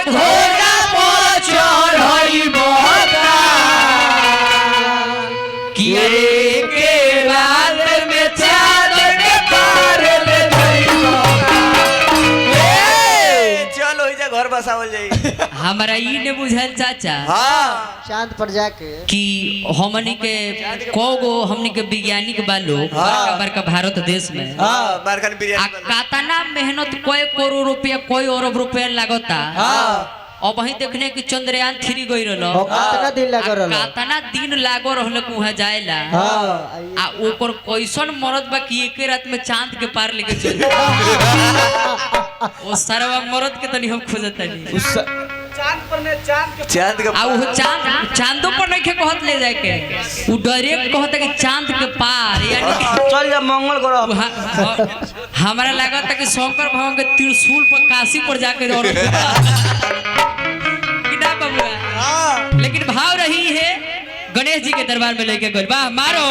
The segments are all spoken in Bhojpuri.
घोड़ा पर चढ़इब किए के बाद में चाँद के तार ले धइब। चलो इजा घर बसावल जाई। हमारा ई ने बुझल चाचा हाँ चांद पर जाके कि हमनी के कोगो हमनी के वैज्ञानिक बालो बड़का बड़का भारत देश में हाँ बारखन आ बिरयानी कातना मेहनत कोई करोड़ रुपया कोई अरब रुपया लागता। हाँ अब वही देखने की चंद्रयान 3 गई रहलो कितना दिन लगा रहल कातना दिन लागो रहल को वहां जाएला हां आ ओकर कैसन मरद बा कि एक रात में चांद के पार लेके चल ओ सरवा मरद के तनी हम खोजतनी चांद का आ वो चांदो पर नहीं के कहत ले जाए के वो डायरेक्ट कहता कि चांद के पार यानी चल जा मंगल ग्रह। हमारा लागत है कि शंकर भगवान के त्रिशूल पर काशी पर जाके और किना बबुआ लेकिन भाव रही है गणेश जी के दरबार में लेके गए वाह मारो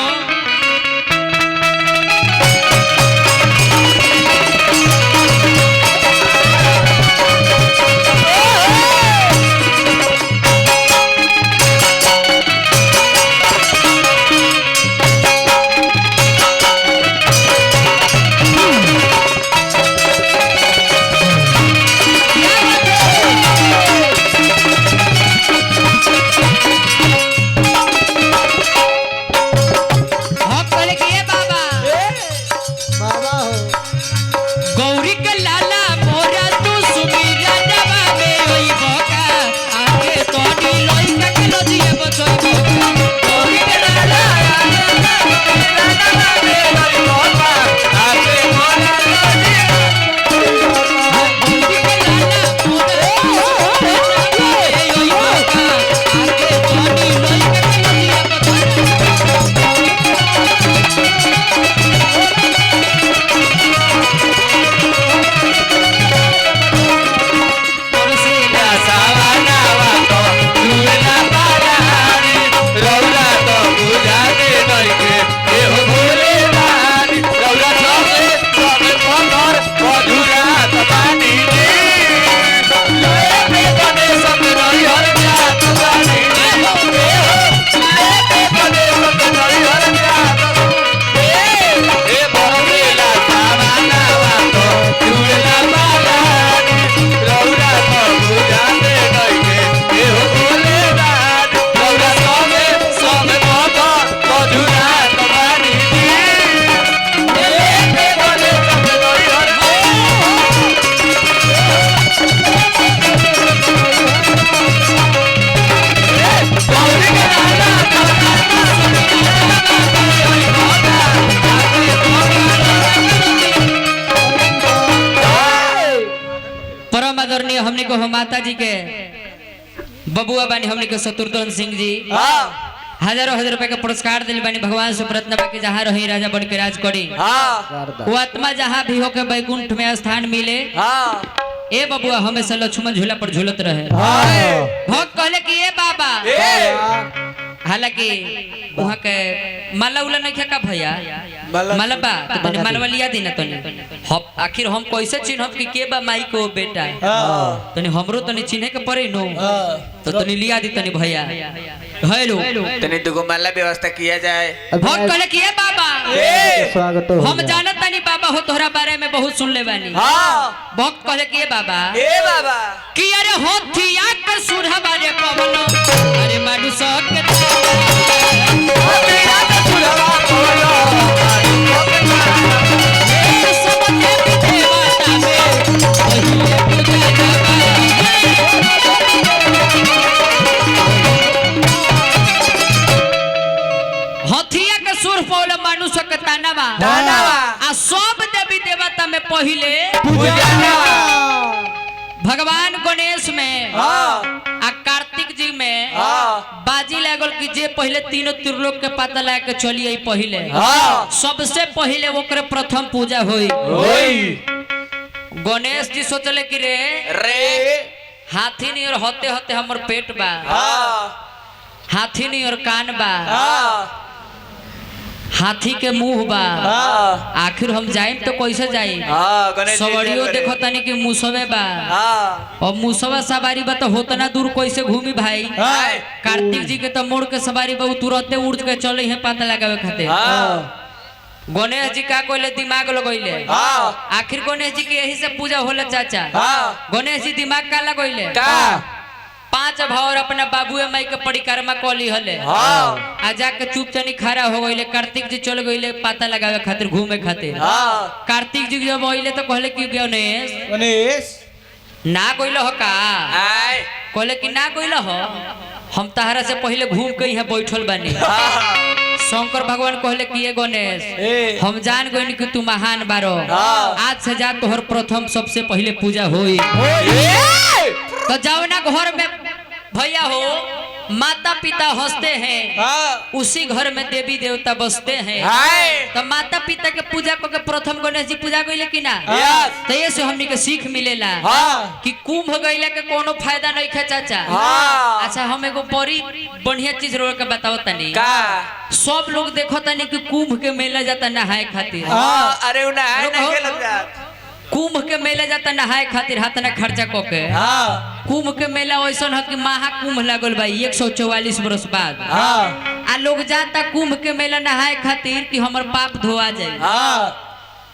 हमने को माता जी के बबुआ बानी हमने के शत्रुघ्न सिंह जी हजारों हजार रुपए का पुरस्कार दिल बानी भगवान से प्रार्थना बाकी जहाँ रही राजा बन के राज करी वो आत्मा जहाँ भी होके वैकुंठ में स्थान मिले ए बबुआ हमेशा लक्ष्मण झूला पर झूलत रहे भक्त कहले कि ए बाबा हालांकि वहाँ के माला उला नहीं खा भैया मालबा तो तने मालवा लिया दी ना तने आखिर हम कैसे चिन्हब कि के बा माई को बेटा तने हमरो तने चिन्हे के पड़े नो तो तने लिया दी तने भैया हेलो तने दुगो माला व्यवस्था किया जाए भक्त कहले कि ए बाबा स्वागत हो हम जानत तानी बाबा हो तोहरा बारे में बहुत सुन ले बानी भक्त कहले कि ए बाबा कि अरे होथिया के सुरहा बारे पवनो अरे माडू सक के होथिया के सुरहा पवनो ए सब के देवता में ओहिले पूजा होथिया के सुर पवलो माडू सक तानावा आ सब देवी देवता में पहिले भगवान गणेश में आ कार्तिक जी में बाजी लागल कि जे पहले तीनों त्रिलोक के पता लगा के चलिए पहले सबसे पहले ओकरे प्रथम पूजा हुई गणेश जी सोचले कि रे हाथी नहीं और होते होते हमर पेट बा हाथी नहीं और कान बा हाथी के मुंह बा हाँ आखिर हम जाइम तो कैसे जाई हाँ गणेश जी सवारियों करे। देखो तनी कि मुसवे बा हाँ और मुसवा सवारी बा तो होतना दूर कैसे घूमी भाई हाँ। कार्तिक जी के तो मोड़ के सवारी बा उ तुरंते उड़ के चले हैं पता लगावे खातिर हाँ गणेश जी का कोइले दिमाग लगोइले हाँ आखिर गणेश जी के यही से पूजा होला चाचा हाँ गणेश जी दिमाग का लगोइले का 5 भावर अपना बाबुए माई के परिक्रमा कली हले हाँ आ जाके चुपचानी खड़ा हो गइले कार्तिक जी चल गइले पता लगावे खातिर घूमे खातिर हाँ कार्तिक जी जब आइले तो कहले कि गणेश गणेश ना गइल हो का आय कहले कि ना गइल हो हम तहरा से पहले घूम के यहाँ बैठल बानी हाँ शंकर भगवान कहले कि ये गणेश ए। हम जान गइनी कि तू महान बारो हाँ। आज से जा तोहर प्रथम सबसे पहले पूजा होई ए! तो जाओ ना घर में भैया हो माता पिता हंसते हैं हाँ उसी घर में देवी देवता बसते हैं हाय तो माता पिता के पूजा करके प्रथम गणेश जी पूजा गइले कि ना यस। तो ये से हमनी के सीख मिलेला हाँ कि कुंभ गइला के कोनो फायदा नहीं है चाचा हाँ। अच्छा हम एगो बड़ी बढ़िया चीज रोक के बताओ तनी का सब लोग देखो तनी कि कुंभ के मेला जाता नहाए खातिर हाँ अरे उन्हें आए रुको। ना खेलत जात कुंभ के मेला जाता नहाए खातिर हाथ ना खर्चा क के हाँ कुंभ के मेला वैसन है कि महाकुंभ लागल बा 144 बरस बाद हाँ आ लोग जाता कुंभ के मेला नहाए खातिर कि हमर पाप धोआ जाए हाँ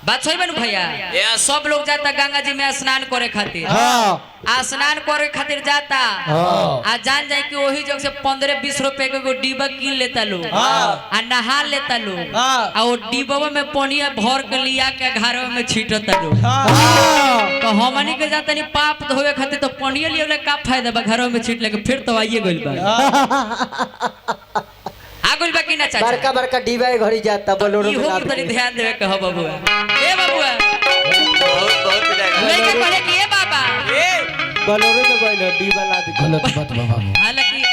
बात सही बनू भैया Yes. सब लोग जाता गंगा जी में स्नान करे खातिर हाँ आ स्नान करे खातिर जाता हाँ। आ जान जाए कि वही जगह से 15-20 रुपए के एगो डिब्बा कीन लेता लोग हाँ। आ नहा लेता लोग हाँ। आ वो डिब्बा में पानी भर के लिया के घरों में छीटता लोग हाँ तो हमनी के जाता नहीं पाप धोवे खातिर तो पानी लिए का फायदा बा घरों में छीट लेके फिर तो आइए गइल बा आ गइल बा कि ना चाचा बड़का बड़का डिब्बा घड़ी जाता बोलोरो में इहो ना पर तनी ध्यान देवे के हो बबुआ ए बबुआ बहुत बहुत जगह लइका कहले कि ए बाबा ए बोलोरो में गइल डिब्बा ला दे गलत बात बाबा हालांकि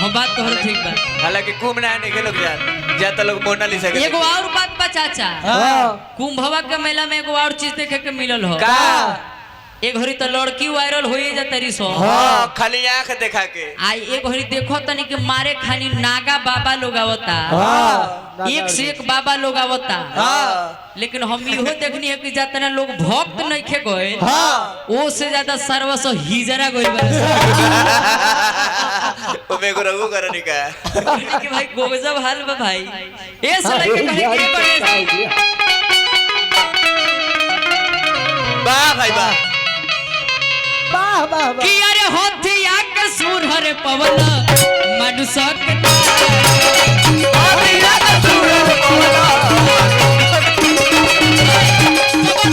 हम बात तोहर ठीक बा हालांकि कुंभ ना नहीं खेलत जात जाता लोग मोनालिसा के एगो और बात बा चाचा हाँ कुंभवा के मेला में एगो और चीज देखे के मिलल हो का एक घड़ी तो लड़की वायरल होई जा तरी सो हाँ खाली आंख देखा के आ एक घड़ी देखो तनी कि मारे खानी नागा बाबा लोग आवता हाँ एक से एक बाबा लोग आवता हाँ लेकिन हम इहो देखनी है कि जितना लोग भक्त नहीं खे गए हाँ वो से ज्यादा सर्वस हिजरा गइल बा वो मेरे को रघु करनी का कि भाई गोजब हाल बा भाई ए सड़क के कहे के बड़े वाह भाई वाह वाह वाह वाह कि अरे होथिया के सुर हरे पवन मनुष्य के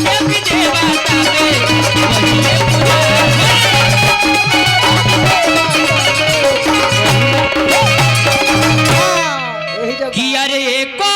देवी देवता में पहिले यही जगह कि अरे एको